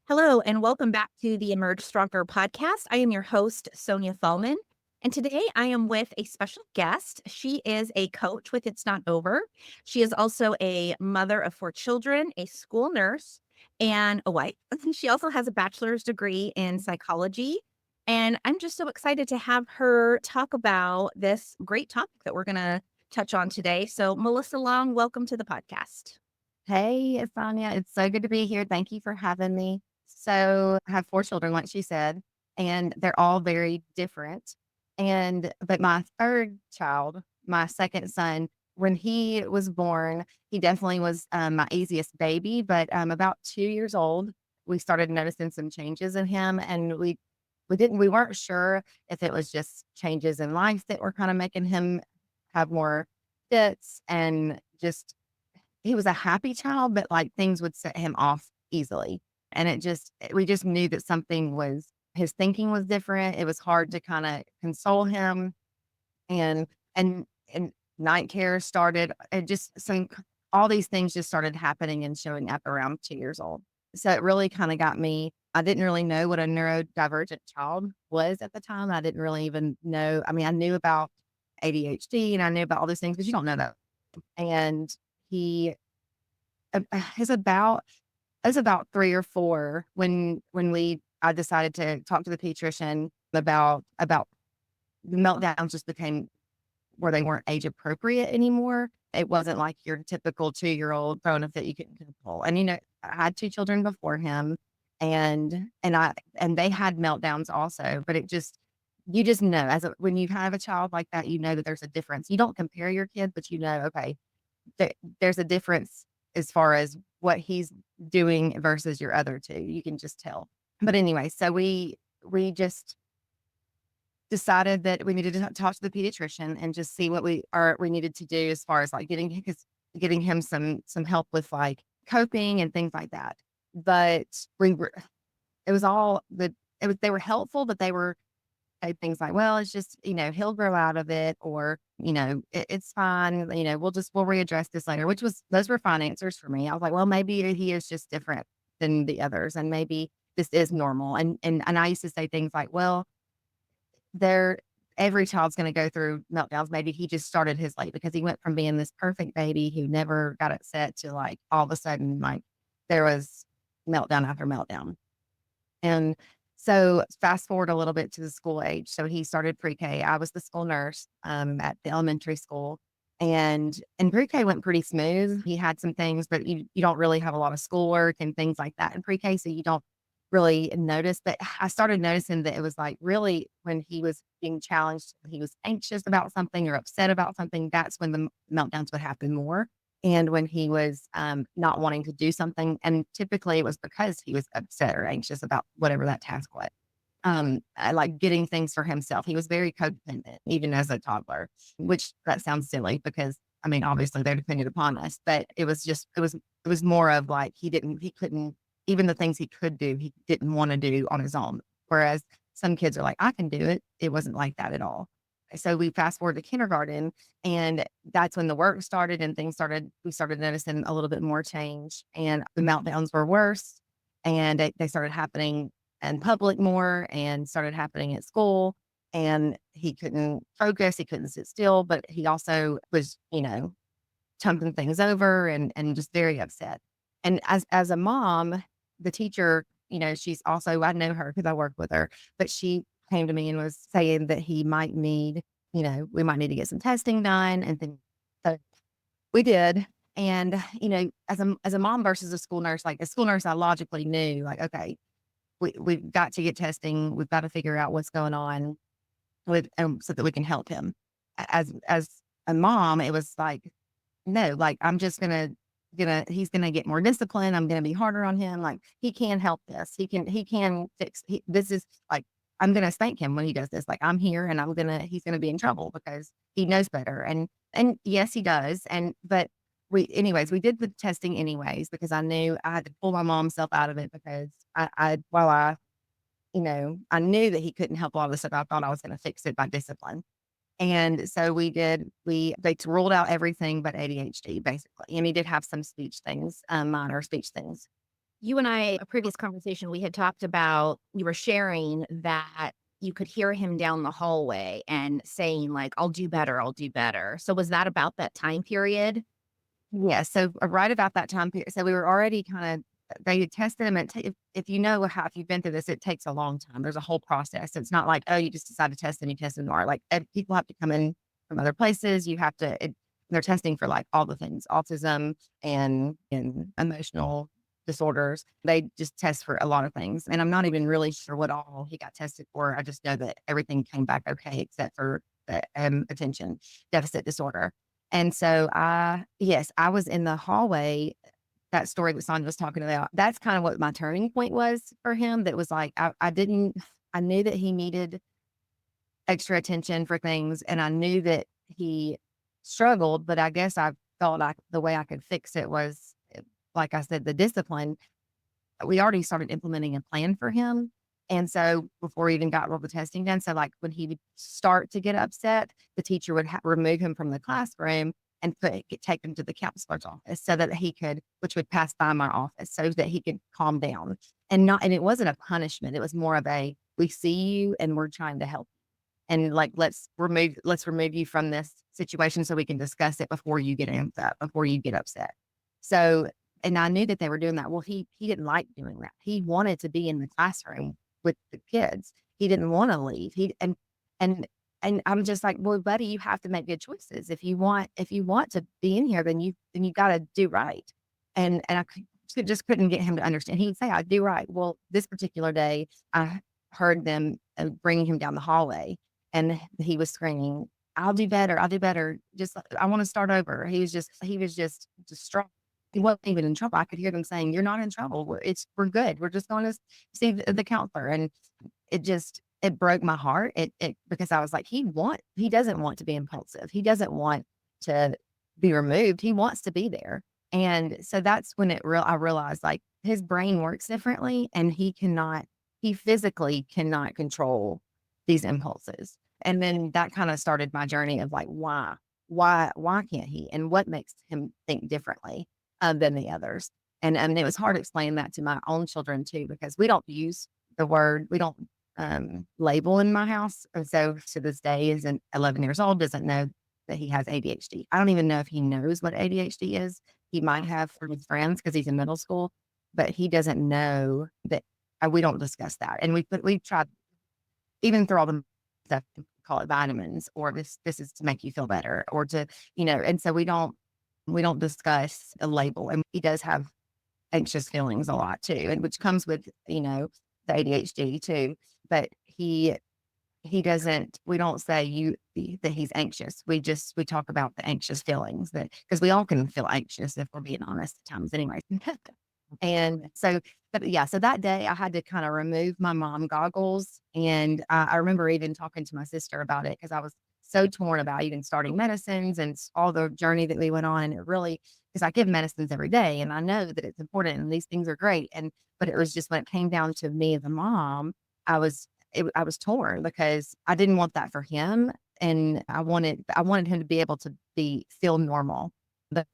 Hello, and welcome back to the Emerge Stronger podcast. I am your host, Sonia Thalman. And today I am with a special guest. She is a coach with It's Not Over. She is also a mother of four children, a school nurse, and a wife. She also has a bachelor's degree in psychology. And I'm just so excited to have her talk about this great topic that we're going to touch on today. So, Melissa Long, welcome to the podcast. Hey, it's Sonia. It's so good to be here. Thank you for having me. So, I have four children, like she said, and they're all very different. But my third child, my second son, when he was born, he definitely was my easiest baby. But about 2 years old, we started noticing some changes in him, and we weren't sure if it was just changes in life that were kind of making him have more fits and just he was a happy child, but, like, things would set him off easily, and we just knew that something was his thinking was different. It was hard to kinda console him, and and night care started, and just some all these things just started happening and showing up around 2 years old. So, it really kinda got me. I didn't really know what a neurodivergent child was at the time. I didn't really even know. I mean, I knew about ADHD, and I knew about all these things, but you don't know that. And he it's about it was about 3 or 4 when I decided to talk to the pediatrician about the meltdowns just became where they weren't age appropriate anymore. It wasn't like your typical 2-year-old throwing a fit you couldn't control. And, I had 2 children before him, and they had meltdowns also, but you just know when you have a child like that, you know that there's a difference. You don't compare your kid, but okay, there's a difference as far as what he's doing versus your other 2. You can just tell. But anyway, so we just decided that we needed to talk to the pediatrician and just see what we needed to do as far as, like, getting him some help with, like, coping and things like that. But we were it was all the it was they were helpful, but they were say things like, "Well, it's just, he'll grow out of it," or, It's fine, we'll readdress this later," those were fine answers for me. I was like, "Well, maybe he is just different than the others, and maybe this is normal." And I used to say things like, "Well, there every child's gonna go through meltdowns. Maybe he just started his late because he went from being this perfect baby who never got upset to, like, all of a sudden, like, there was meltdown after meltdown." And so fast forward a little bit to the school age. So he started pre-K. I was the school nurse at the elementary school. And pre-K went pretty smooth. He had some things, but you don't really have a lot of schoolwork and things like that in pre-K. So you don't really notice. But I started noticing that it was like really when he was being challenged, he was anxious about something or upset about something, that's when the meltdowns would happen more. And when he was, not wanting to do something, and typically it was because he was upset or anxious about whatever that task was. I like getting things for himself. He was very codependent, even as a toddler, which that sounds silly because, I mean, obviously they're dependent upon us, but it was more of like he couldn't, even the things he could do, he didn't want to do on his own. Whereas some kids are like, I can do it. It wasn't like that at all. So we fast forward to kindergarten, and that's when the work started and we started noticing a little bit more change, and the meltdowns were worse, and they started happening in public more and started happening at school. And he couldn't focus, he couldn't sit still, but he also was, chumping things over and just very upset. And as a mom, the teacher, she's also, I know her because I work with her, but she came to me and was saying that we might need to get some testing done and things. So we did. And, as a mom versus a school nurse, like a school nurse, I logically knew, like, okay, we've got to get testing. We've got to figure out what's going on so that we can help him. As a mom, it was like, no, like, I'm just he's gonna get more discipline. I'm gonna be harder on him. Like, he can help this. He can fix, this is like, I'm gonna spank him when he does this. Like, I'm here and he's gonna be in trouble because he knows better. And yes, he does. But we did the testing anyways, because I knew I had to pull my mom's self out of it because while I knew that he couldn't help a lot of the stuff, I thought I was gonna fix it by discipline. And so they ruled out everything but ADHD basically. And he did have some speech things, minor speech things. You and I, a previous conversation, we had talked about, you were sharing that you could hear him down the hallway and saying, like, I'll do better, I'll do better. So was that about that time period? Yeah, so, right about that time period, so we were already kinda they had tested him, and if you know how if you've been through this, it takes a long time. There's a whole process. It's not like, "Oh, you just decide to test them, you test them." Or like, people have to come in from other places. You have to they're testing for, like, all the things, autism and emotional disorders. They just test for a lot of things, and I'm not even really sure what all he got tested for. I just know that everything came back okay except for the, attention deficit disorder. And so yes, I was in the hallway, that story that Sonia was talking about. That's kind of what my turning point was for him. That was like, I knew that he needed extra attention for things, and I knew that he struggled, but I guess I felt like the way I could fix it was, like I said, the discipline. We already started implementing a plan for him. And so before we even got all the testing done, so like when he would start to get upset, the teacher would remove him from the classroom and take him to the counselor's office so that he could, which would pass by my office, so that he could calm down. And it wasn't a punishment. It was more of a, we see you and we're trying to help. And like, let's remove you from this situation so we can discuss it before you get upset. So, and I knew that they were doing that. Well, he didn't like doing that. He wanted to be in the classroom with the kids. He didn't want to leave. And and I'm just like, well, buddy, you have to make good choices. If you want to be in here, then you got to do right. And just couldn't get him to understand. He'd say, I do right. Well, this particular day, I heard them bringing him down the hallway, and he was screaming, I'll do better. I'll do better. Just, I want to start over. He was just distraught. He wasn't even in trouble. I could hear them saying, "You're not in trouble. We're good. We're just going to see the counselor." And it broke my heart. It because I was like, he doesn't want to be impulsive. He doesn't want to be removed. He wants to be there. And so that's when I realized, like, his brain works differently, and he physically cannot control these impulses. And then that kind of started my journey of like, why can't he? And what makes him think differently than the others? And it was hard to explain that to my own children too, because we don't label in my house. And so to this day, is an 11 years old, doesn't know that he has ADHD. I don't even know if he knows what ADHD is. He might have from his friends because he's in middle school, but he doesn't know that. We don't discuss that. And we've tried, even through all the stuff, call it vitamins, or this is to make you feel better, or to, and so we don't discuss a label. And he does have anxious feelings a lot too, and which comes with, the ADHD too. But he doesn't, we don't say that he's anxious. We talk about the anxious feelings, that because we all can feel anxious if we're being honest at times anyway. And so, but yeah, so that day I had to kind of remove my mom goggles. And I remember even talking to my sister about it because I was so torn about even starting medicines and all the journey that we went on. And it really, because I give medicines every day and I know that it's important and these things are great. But it was just when it came down to me as a mom, I was torn because I didn't want that for him. And I wanted him to be able to feel normal. But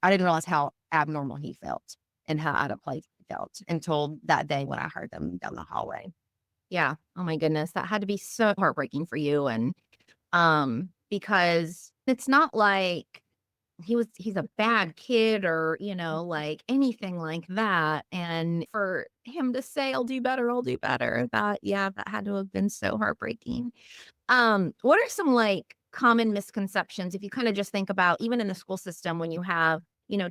I didn't realize how abnormal he felt and how out of place he felt until that day when I heard them down the hallway. Yeah. Oh my goodness. That had to be so heartbreaking for you. And because it's not like he's a bad kid or, like anything like that. And for him to say, I'll do better, that, yeah, that had to have been so heartbreaking. What are some like common misconceptions if you kind of just think about even in the school system when you have,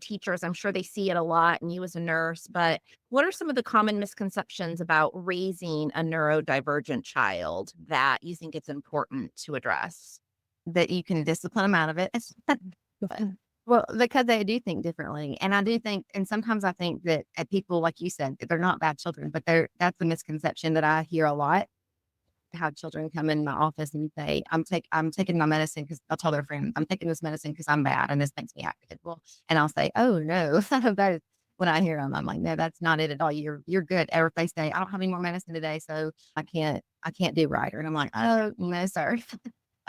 teachers, I'm sure they see it a lot and you as a nurse, but what are some of the common misconceptions about raising a neurodivergent child that you think it's important to address? That you can discipline them out of it. Well, because they do think differently. And I do think, and sometimes I think that people, like you said, they're not bad children, but that's a misconception that I hear a lot. How children come in my office and say, I'm taking my medicine because I'll tell their friend, I'm taking this medicine because I'm bad and this makes me happy. Well, and I'll say, oh no, that is, when I hear them, I'm like, no, that's not it at all. You're good. Or if they say, I don't have any more medicine today, so I can't do right. And I'm like, oh no, sir.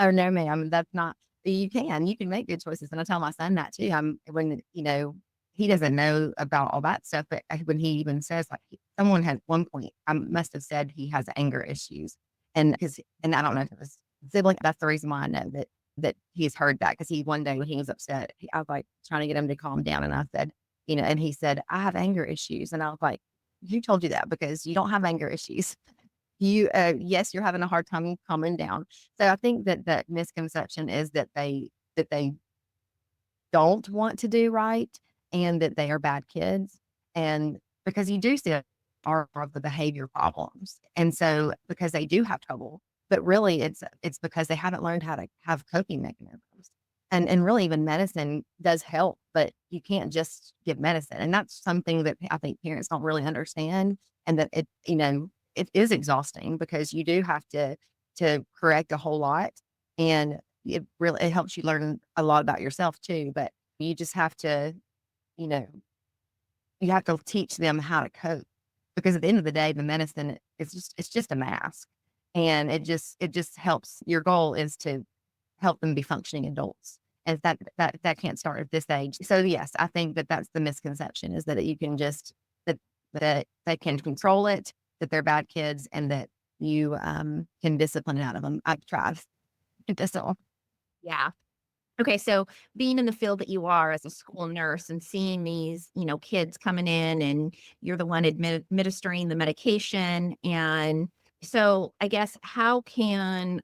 Or no, ma'am, that's not, you can make good choices. And I tell my son that too. When, he doesn't know about all that stuff, but when he even says, like, someone had one point, must have said he has anger issues, and I don't know if it was sibling. That's the reason why I know that he's heard that, because he one day when he was upset, I was like trying to get him to calm down, and I said, and he said, "I have anger issues," and I was like, "Who told you that? Because you don't have anger issues." Yes, you're having a hard time calming down. So I think that that misconception is that they don't want to do right and that they are bad kids. And because you do see are of the behavior problems. And so because they do have trouble, but really it's because they haven't learned how to have coping mechanisms. And really even medicine does help, but you can't just give medicine. And that's something that I think parents don't really understand, and that it is exhausting because you do have to correct a whole lot. And it helps you learn a lot about yourself too, but you just have to, you know, you have to teach them how to cope, because at the end of the day, the medicine is it's just a mask, and it just helps. Your goal is to help them be functioning adults, and that can't start at this age. So yes, I think that that's the misconception, is that you can just that that they can control it, that they're bad kids, and that you can discipline it out of them. I've tried. That's all. Yeah. Okay, so being in the field that you are as a school nurse and seeing these, kids coming in and you're the one administering the medication. And so I guess how can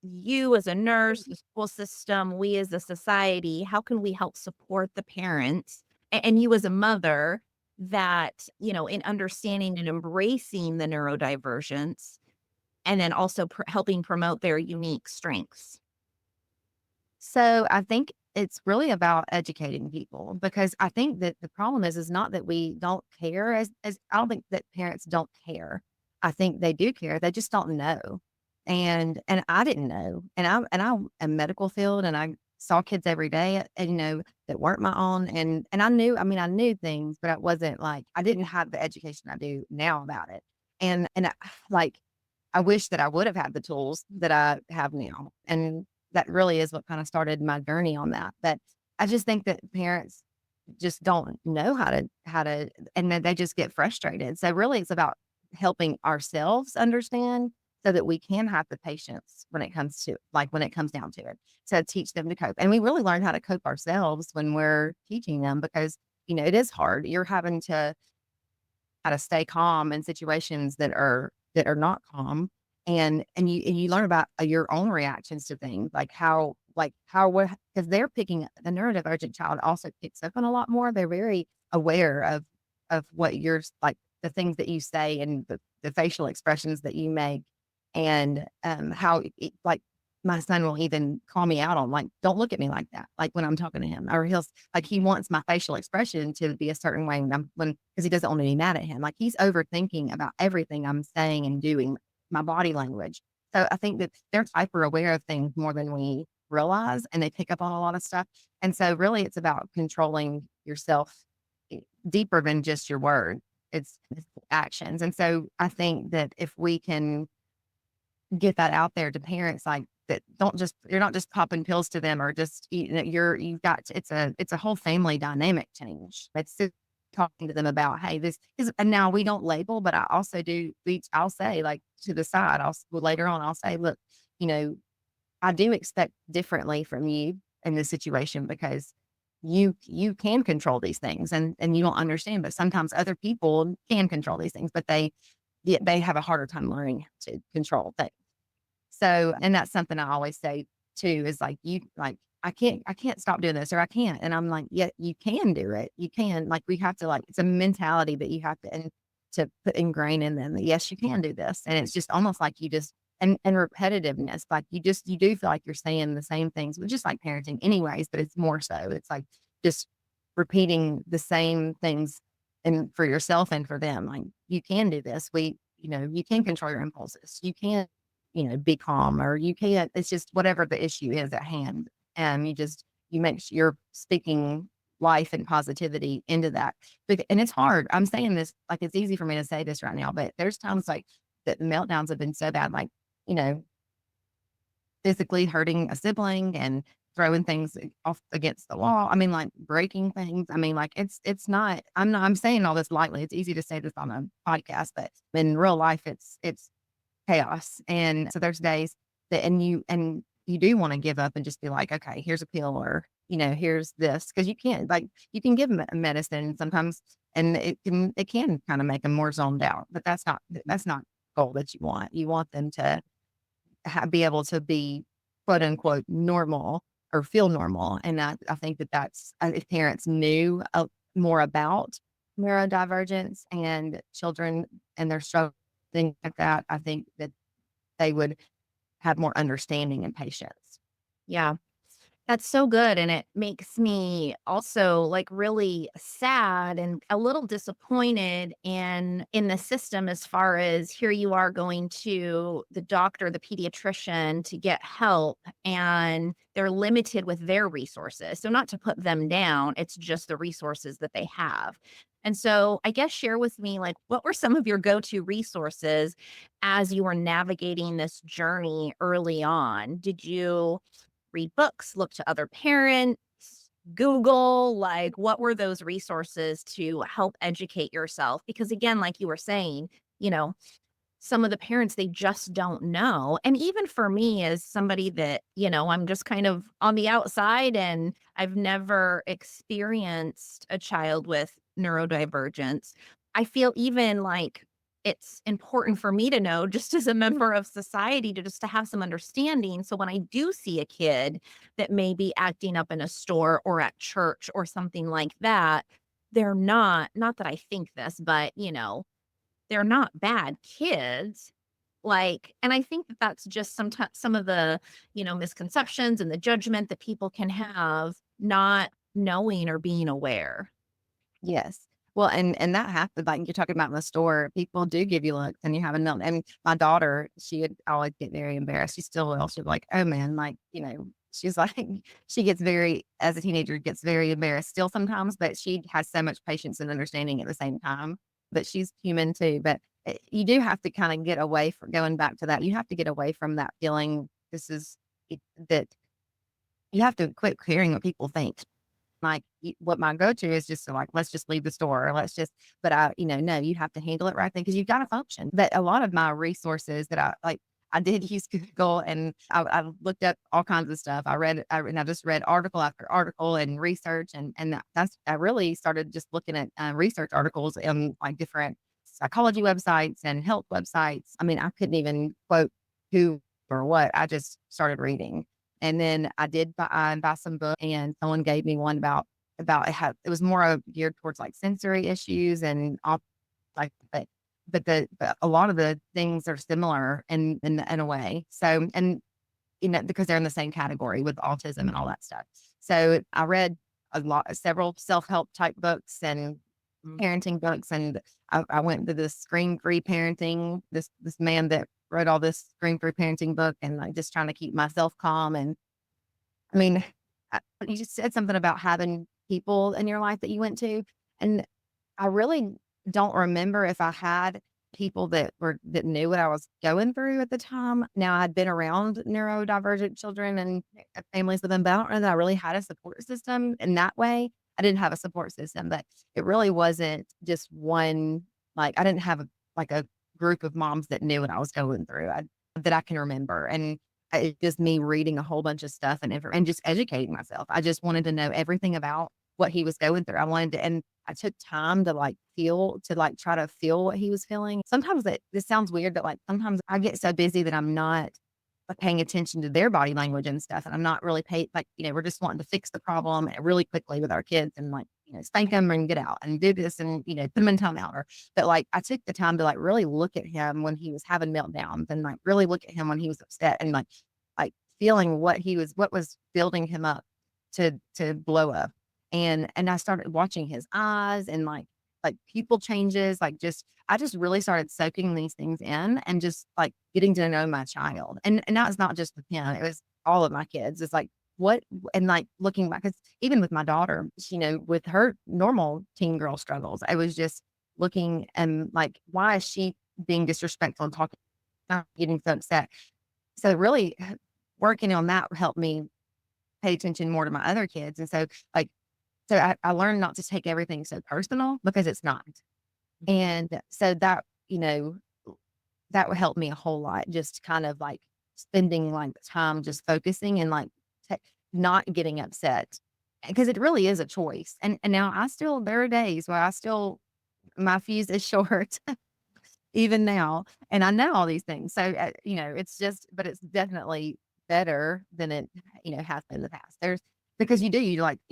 you as a nurse, the school system, we as a society, how can we help support the parents and you as a mother that, in understanding and embracing the neurodivergence and then also helping promote their unique strengths? So I think it's really about educating people, because I think that the problem is not that we don't care, as I don't think that parents don't care. I think they do care. They just don't know. And I didn't know. And I'm a medical field, and I saw kids every day, and that weren't my own. And I knew, I mean, I knew things, but I wasn't like, I didn't have the education I do now about it. Like, I wish that I would have had the tools that I have now. And that really is what kind of started my journey on that. But I just think that parents just don't know how to, and then they just get frustrated. So really it's about helping ourselves understand, so that we can have the patience when it comes to, like, when it comes down to it, to teach them to cope. And we really learn how to cope ourselves when we're teaching them, because it is hard. You're having to how to stay calm in situations that are not calm. And you learn about your own reactions to things, like how what, because they're picking the neurodivergent child also picks up on a lot more. They're very aware of what you're like, the things that you say, and the facial expressions that you make. And how like my son will even call me out on, like, don't look at me like that, like when I'm talking to him, or like, he wants my facial expression to be a certain way because he doesn't want to be mad at him. Like, he's overthinking about everything I'm saying and doing, my body language. So I think that they're hyper aware of things more than we realize, and they pick up on a lot of stuff. And so really it's about controlling yourself, deeper than just your word. It's actions. And so I think that if we can get that out there to parents, like, that don't just, you're not just popping pills to them, or just, you've got, it's a whole family dynamic change. It's just talking to them about, hey, this is, and now we don't label, but I also do, I'll say, like, to the side, well, later on, I'll say, look, you know, I do expect differently from you in this situation, because you can control these things, and you don't understand, but sometimes other people can control these things, but they have a harder time learning to control things. So, and that's something I always say too, is like, I can't stop doing this, or I can't. And I'm like, yeah, you can do it. You can, like, we have to, like, it's a mentality that you have to, and to put ingrain in them that, yes, you can do this. And it's just almost like you just, and repetitiveness, like, you do feel like you're saying the same things, which is like parenting anyways, but it's more so, it's like just repeating the same things, and for yourself and for them, like, you can do this. You can control your impulses. You can, be calm, or you can't, it's just whatever the issue is at hand. And you make sure you're speaking life and positivity into that. And it's hard. I'm saying this, like, it's easy for me to say this right now, but there's times, like, that the meltdowns have been so bad, like, you know, physically hurting a sibling, and throwing things off against the wall. I mean, like breaking things. I mean, like it's not. I'm saying all this lightly. It's easy to say this on a podcast, but in real life, it's chaos. And so there's days that and you do want to give up and just be like, okay, here's a pill, or here's this, because you can't, like, you can give them medicine sometimes, and it can kind of make them more zoned out. But that's not the goal that you want. You want them to be able to be quote unquote normal or feel normal. And I think that's if parents knew more about neurodivergence and children and their struggle, things like that, I think that they would have more understanding and patience. Yeah. That's so good, and it makes me also, like, really sad and a little disappointed in the system as far as here you are going to the doctor, the pediatrician to get help, and they're limited with their resources. So not to put them down, it's just the resources that they have. And so I guess share with me, like, what were some of your go-to resources as you were navigating this journey early on? Did you read books, look to other parents, Google, like what were those resources to help educate yourself? Because again, like you were saying, you know, some of the parents, they just don't know. And even for me, as somebody that, I'm just kind of on the outside and I've never experienced a child with neurodivergence, I feel even like it's important for me to know, just as a member of society, to just to have some understanding. So when I do see a kid that may be acting up in a store or at church or something like that, they're not that I think this, but they're not bad kids, like, and I think that that's just some of the, misconceptions and the judgment that people can have, not knowing or being aware. Yes. Well, and that happens, like you're talking about in the store, people do give you looks and you have a note. And my daughter, she would always get very embarrassed. She still will. She'd be like, oh man, like, she's like, she gets very, as a teenager, gets very embarrassed still sometimes, but she has so much patience and understanding at the same time. But she's human too. But you do have to kind of get away from going back to that. You have to get away from that feeling. This is that you have to quit caring what people think. Like, what my go-to is just to, like, let's just leave the store, or let's just, but no, you have to handle it right then because you've got to function. But a lot of my resources that I did use Google, and I looked up all kinds of stuff. And I just read article after article and research. And I really started just looking at research articles on like different psychology websites and health websites. I mean, I couldn't even quote who or what. I just started reading. And then I did buy some books, and someone gave me one about it was more geared towards like sensory issues and all, like, but a lot of the things are similar in a way. So, and because they're in the same category with autism and all that stuff. So I read several self-help type books and parenting books, and I went to this screen-free parenting, this man that wrote all this screen-free parenting book, and like just trying to keep myself calm. And I mean, you just said something about having people in your life that you went to, and I really don't remember if I had people that knew what I was going through at the time. Now, I'd been around neurodivergent children and families with them, but I don't know that I really had a support system in that way. I didn't have a support system, but it really wasn't just one, like, I didn't have a group of moms that knew what I was going through, that I can remember. And it's just me reading a whole bunch of stuff and just educating myself. I just wanted to know everything about what he was going through. I wanted to, and I took time to try to feel what he was feeling. Sometimes this sounds weird, but like sometimes I get so busy that I'm not paying attention to their body language and stuff. And I'm not really we're just wanting to fix the problem really quickly with our kids and like, spank them and get out and do this and, put them in timeout. But like, I took the time to like really look at him when he was having meltdowns and like really look at him when he was upset and like feeling what was building him up to blow up. And I started watching his eyes and like pupil changes, I just really started soaking these things in and just like getting to know my child. And that was not just with him, it was all of my kids. It's like what, and like looking back, because even with my daughter, with her normal teen girl struggles, I was just looking and like, why is she being disrespectful and talking, not getting so upset? So really working on that helped me pay attention more to my other kids. And so, like, I learned not to take everything so personal because it's not. And so that, that would help me a whole lot, just kind of like spending like time just focusing and like t not getting upset because it really is a choice. And now there are days where my fuse is short even now, and I know all these things. So, it's just, but it's definitely better than it, has been in the past. Because you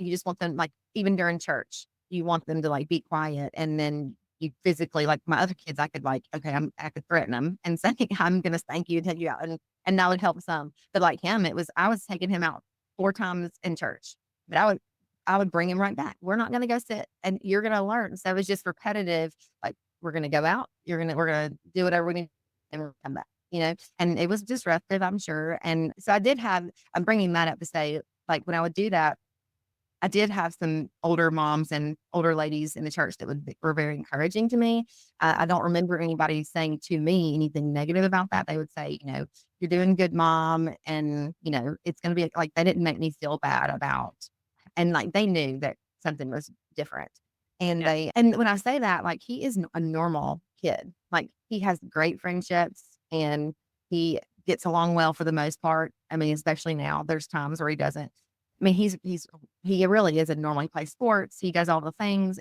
just want them, like, even during church, you want them to like be quiet. And then you physically, like my other kids, I could like, okay, I could threaten them and say, I'm going to spank you and take you out. And that would help some. But like him, I was taking him out 4 times in church, but I would bring him right back. We're not going to go sit and you're going to learn. So it's just repetitive. Like, we're gonna go out, we're gonna do whatever we need, and we're gonna come back. And it was disruptive, I'm sure. And so I'm bringing that up to say, like, when I would do that, I did have some older moms and older ladies in the church that were very encouraging to me. I don't remember anybody saying to me anything negative about that. They would say, you're doing good, mom. And, it's going to be like, they didn't make me feel bad and like, they knew that something was different. Yeah. And when I say that, like, he is a normal kid. Like, he has great friendships and he gets along well for the most part. I mean, especially now, there's times where he doesn't. I mean, he really is a normal. He plays sports. He does all the things.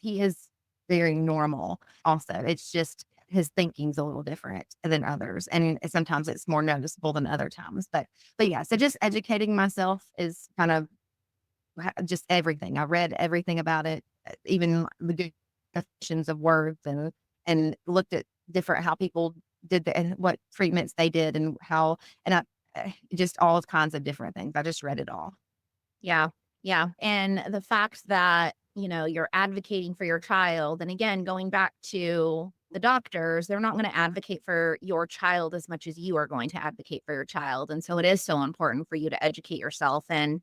He is very normal also. It's just his thinking's a little different than others. And sometimes it's more noticeable than other times. But yeah, so just educating myself is kind of just everything. I read everything about it, even the definitions of words and looked at how people did and what treatments they did and how, and just all kinds of different things. I just read it all. Yeah. Yeah. And the fact that, you're advocating for your child. And again, going back to the doctors, they're not going to advocate for your child as much as you are going to advocate for your child. And so it is so important for you to educate yourself. And,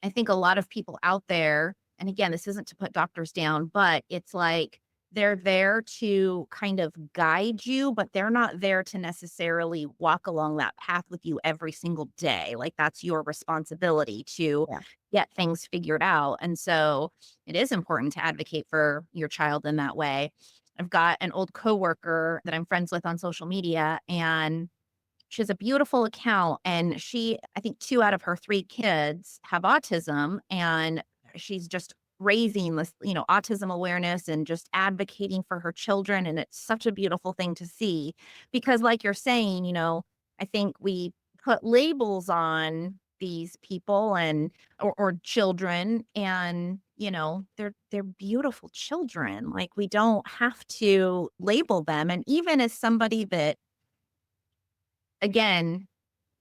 I think a lot of people out there, and again, this isn't to put doctors down, but it's like they're there to kind of guide you, but they're not there to necessarily walk along that path with you every single day. Like, that's your responsibility to Yeah. get things figured out. And so it is important to advocate for your child in that way. I've got an old coworker that I'm friends with on social media, and she has a beautiful account. And I think 2 out of her 3 kids have autism, and she's just raising this, autism awareness and just advocating for her children. And it's such a beautiful thing to see because, like you're saying, I think we put labels on these people or children, and they're beautiful children. Like, we don't have to label them. And even as somebody that, again,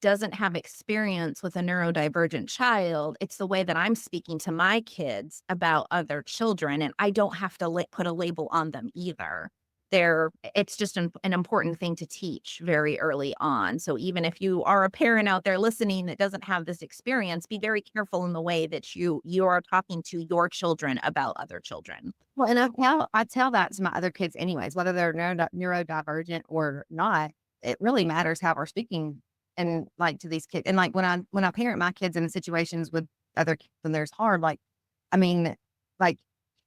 doesn't have experience with a neurodivergent child, it's the way that I'm speaking to my kids about other children, and I don't have to put a label on them either. It's just an important thing to teach very early on. So even if you are a parent out there listening that doesn't have this experience, be very careful in the way that you are talking to your children about other children. Well, and I tell that to my other kids anyways, whether they're neurodivergent or not. It really matters how we're speaking and like to these kids. And like when I parent my kids in situations with other kids and there's hard, like, I mean, like,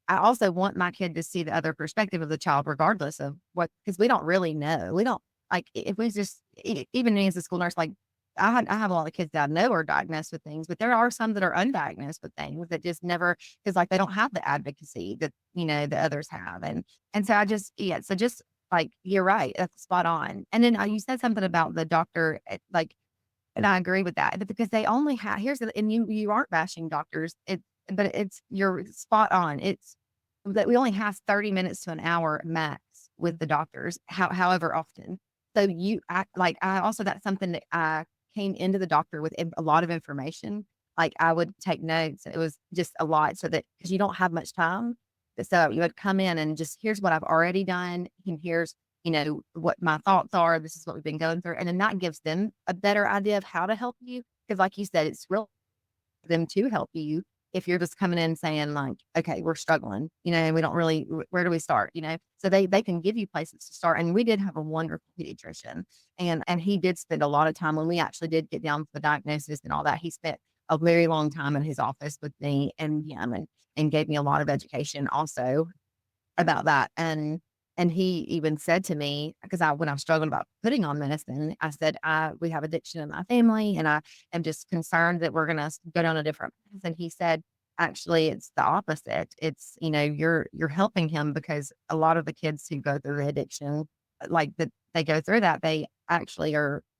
I also want my kid to see the other perspective of the child, regardless of because we don't really know. We don't, like, if we just, even me as a school nurse, like, I have a lot of kids that I know are diagnosed with things, but there are some that are undiagnosed with things that just never, because like they don't have the advocacy that, the others have. And so so just like, you're right. That's spot on. And then you said something about the doctor, like, and I agree with that, but because they only have, and you aren't bashing doctors, but you're spot on. It's that we only have 30 minutes to an hour max with the doctors, however often. So I also, that's something that I came into the doctor with a lot of information. Like, I would take notes. It was just a lot so that, because you don't have much time. So you would come in and just, here's what I've already done. And here's, what my thoughts are. This is what we've been going through. And then that gives them a better idea of how to help you. Because like you said, it's real for them to help you. if you're just coming in saying like, okay, we're struggling, and we don't really, where do we start? So they can give you places to start. And we did have a wonderful pediatrician, and he did spend a lot of time when we actually did get down to the diagnosis and all that. He spent a very long time in his office with me and him, and gave me a lot of education also about that. And he even said to me, because when I was struggling about putting on medicine, I said, we have addiction in my family, and I am just concerned that we're going to go down a different path. And he said, actually, it's the opposite. It's, you're helping him, because a lot of the kids who go through the addiction, like that, they go through that, they actually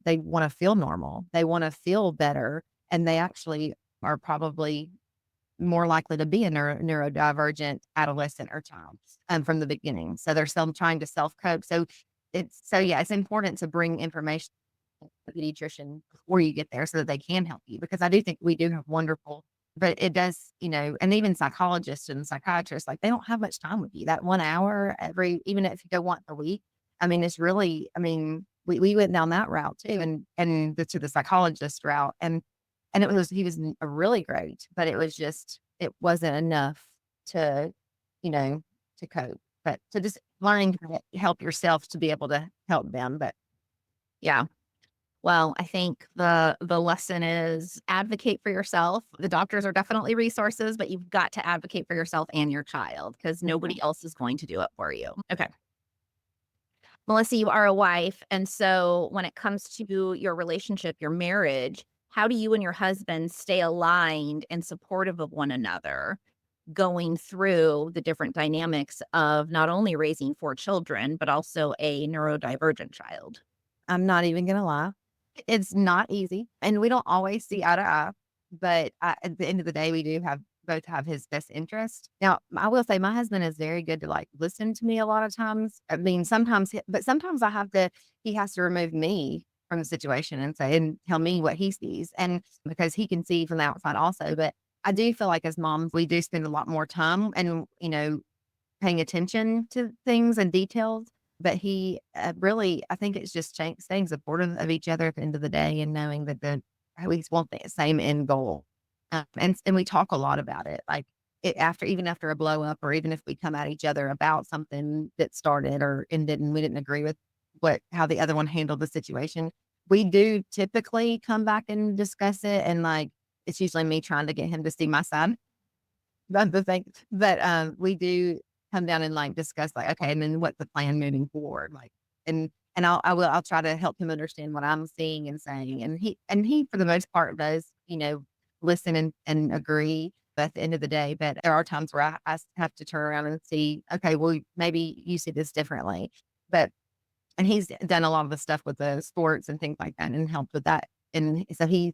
they want to feel normal. They want to feel better. And they actually are probably more likely to be a neurodivergent adolescent or child from the beginning. So they're still trying to self cope. So it's important to bring information to the pediatrician before you get there so that they can help you, because I do think we do have wonderful, but it does, and even psychologists and psychiatrists, like they don't have much time with you. That 1 hour even if you go once a week, I mean, it's really, I mean, we went down that route too, to the psychologist route. And he was really great, but it wasn't enough to, to cope, but to just learning to help yourself to be able to help them. But Yeah. Well, I think the lesson is advocate for yourself. The doctors are definitely resources, but you've got to advocate for yourself and your child because nobody else is going to do it for you. Okay. Melissa, you are a wife. And so when it comes to your relationship, your marriage, how do you and your husband stay aligned and supportive of one another going through the different dynamics of not only raising 4 children, but also a neurodivergent child? I'm not even gonna lie, it's not easy, and we don't always see eye to eye, but at the end of the day, we do both have his best interest. Now, I will say my husband is very good to, like, listen to me a lot of times. I mean, sometimes he has to remove me from the situation and tell me what he sees, and because he can see from the outside also. But I do feel like as moms, we do spend a lot more time and, paying attention to things and details. But he, really, I think it's just staying supportive of each other at the end of the day, and knowing that we want the same end goal. And we talk a lot about it, like even after a blow up, or even if we come at each other about something that started or ended and we didn't agree with how the other one handled the situation. We do typically come back and discuss it. And like, it's usually me trying to get him to see my side. That's the thing. But, we do come down and, like, discuss, like, okay, and then what's the plan moving forward? Like, and I'll try to help him understand what I'm seeing and saying. And he for the most part does, listen and agree at the end of the day. But there are times where I have to turn around and see, okay, well, maybe you see this differently. But and he's done a lot of the stuff with the sports and things like that and helped with that. And so he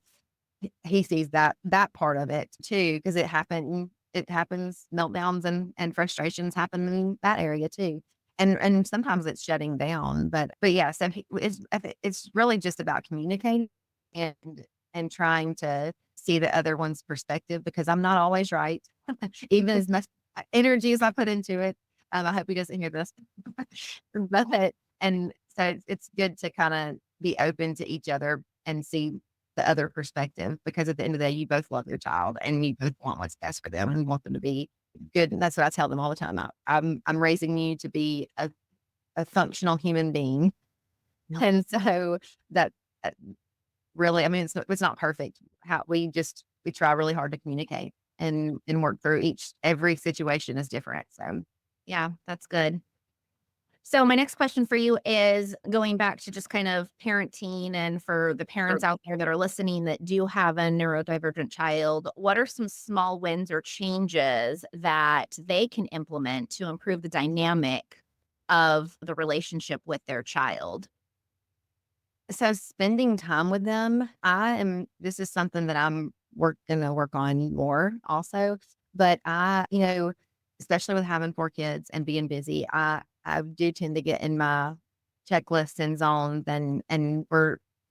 sees that part of it too, because it happens, meltdowns and frustrations happen in that area too. And sometimes it's shutting down, but yeah, so it's really just about communicating and trying to see the other one's perspective, because I'm not always right, even as much energy as I put into it. I hope he doesn't hear this, but and so it's good to kind of be open to each other and see the other perspective, because at the end of the day, you both love your child and you both want what's best for them and want them to be good. And that's what I tell them all the time. I'm raising you to be a functional human being. No. And so that uh, really, I mean, it's not perfect. How we try really hard to communicate and work through every situation is different. So Yeah, that's good. So my next question for you is going back to just kind of parenting, and for the parents out there that are listening that do have a neurodivergent child, what are some small wins or changes that they can implement to improve the dynamic of the relationship with their child? So spending time with them, this is something that I'm gonna work on more also. But especially with having 4 kids and being busy, I do tend to get in my checklists and zones, and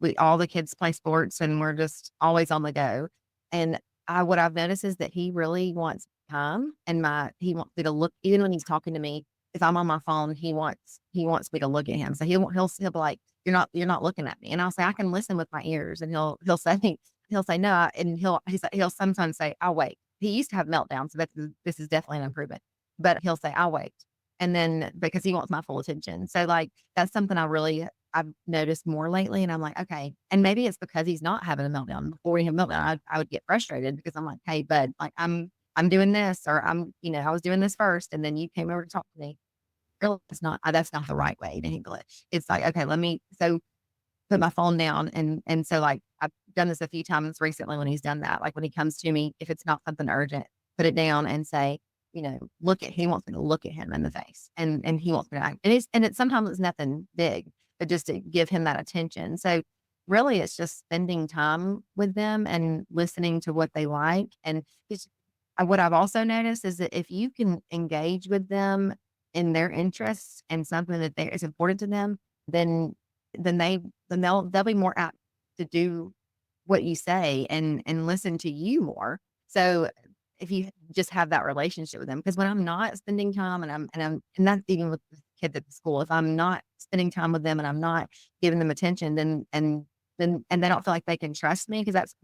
we all the kids play sports and we're just always on the go. And what I've noticed is that he really wants time, and he wants me to look, even when he's talking to me. If I'm on my phone, he wants me to look at him. So he'll be like, you're not looking at me. And I'll say, I can listen with my ears. And he'll say, no, and he'll sometimes say, I'll wait. he used to have meltdowns, so this is definitely an improvement. But he'll say, "I'll wait," and then because he wants my full attention. So like that's something I've noticed more lately, and I'm like, okay, and maybe it's because he's not having a meltdown. Before we have a meltdown, I would get frustrated because I'm like, hey, bud, like I'm doing this, or I was doing this first, and then you came over to talk to me. Really, that's not the right way to handle it. It's like, okay, let me put my phone down, and so like I've done this a few times recently when he's done that. Like when he comes to me, if it's not something urgent, put it down and say, he wants me to look at him in the face, and he wants me to act. And it's sometimes it's nothing big, but just to give him that attention. So really it's just spending time with them and listening to what they like. And what I've also noticed is that if you can engage with them in their interests and something that is important to them, then then they they'll be more apt to do what you say and listen to you more. So if you just have that relationship with them, because when I'm not spending time and that's even with the kids at the school, if I'm not spending time with them and I'm not giving them attention, then they don't feel like they can trust me, because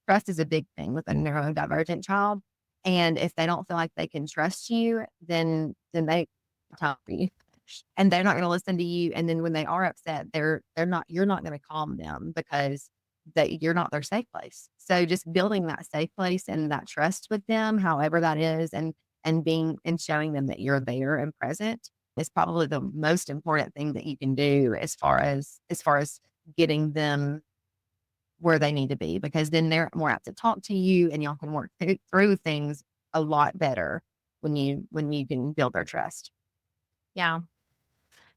trust is a big thing with a neurodivergent child. And if they don't feel like they can trust you, then they talk to you and they're not going to listen to you. And then when they are upset, you're not going to calm them because you're not their safe place. So just building that safe place and that trust with them, however that is, and showing them that you're there and present is probably the most important thing that you can do as far as getting them where they need to be, because then they're more apt to talk to you and y'all can work through things a lot better when you can build their trust. Yeah.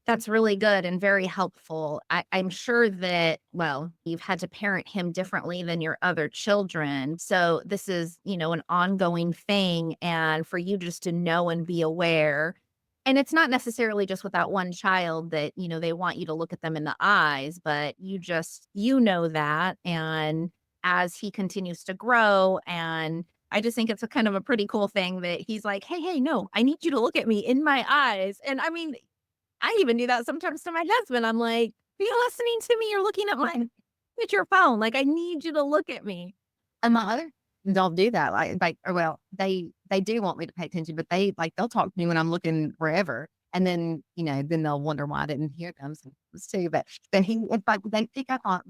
That's really good and very helpful. I'm sure that, well, you've had to parent him differently than your other children. So this is, an ongoing thing. And for you just to know and be aware. And it's not necessarily just with that one child that, they want you to look at them in the eyes, but you know that. And as he continues to grow, and I just think it's a kind of a pretty cool thing that he's like, hey, no, I need you to look at me in my eyes. And I mean, I even do that sometimes to my husband. I'm like, "Are you listening to me? You're looking at your phone. Like, I need you to look at me." And my other don't do that, or well, they do want me to pay attention, but they'll talk to me when I'm looking wherever, and then they'll wonder why I didn't hear them sometimes too. But it's like they pick up on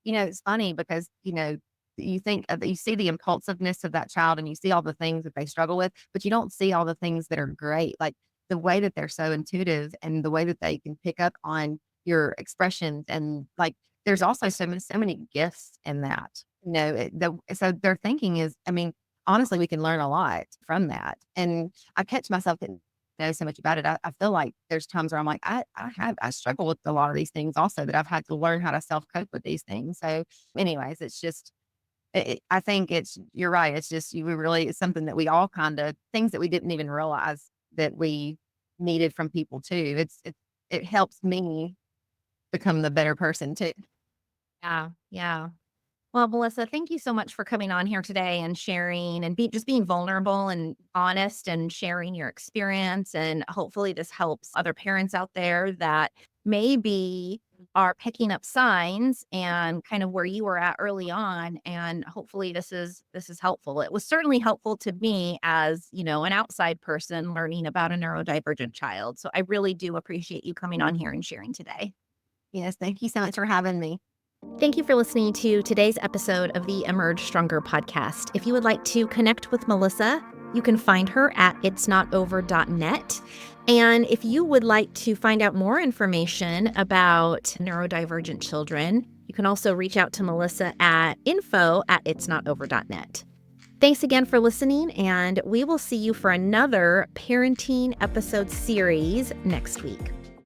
it's funny because, you think that you see the impulsiveness of that child and you see all the things that they struggle with, but you don't see all the things that are great, like the way that they're so intuitive and the way that they can pick up on your expressions, and like there's also so many gifts in that. So their thinking is, I mean, honestly, we can learn a lot from that. And I catch myself didn't know so much about it. I feel like there's times where I'm like, I struggle with a lot of these things also, that I've had to learn how to self cope with these things. So, anyways, it's just. I think you're right. It's just it's something that we all things that we didn't even realize that we needed from people too. It helps me become the better person too. Yeah, yeah. Well, Melissa, thank you so much for coming on here today and sharing and just being vulnerable and honest and sharing your experience. And hopefully this helps other parents out there that maybe are picking up signs and kind of where you were at early on. And hopefully this is helpful. It was certainly helpful to me as, an outside person learning about a neurodivergent child. So I really do appreciate you coming on here and sharing today. Yes, thank you so much for having me. Thank you for listening to today's episode of the Emerge Stronger podcast. If you would like to connect with Melissa, you can find her at itsnotover.net. And if you would like to find out more information about neurodivergent children, you can also reach out to Melissa at info@itsnotover.net. Thanks again for listening, and we will see you for another parenting episode series next week.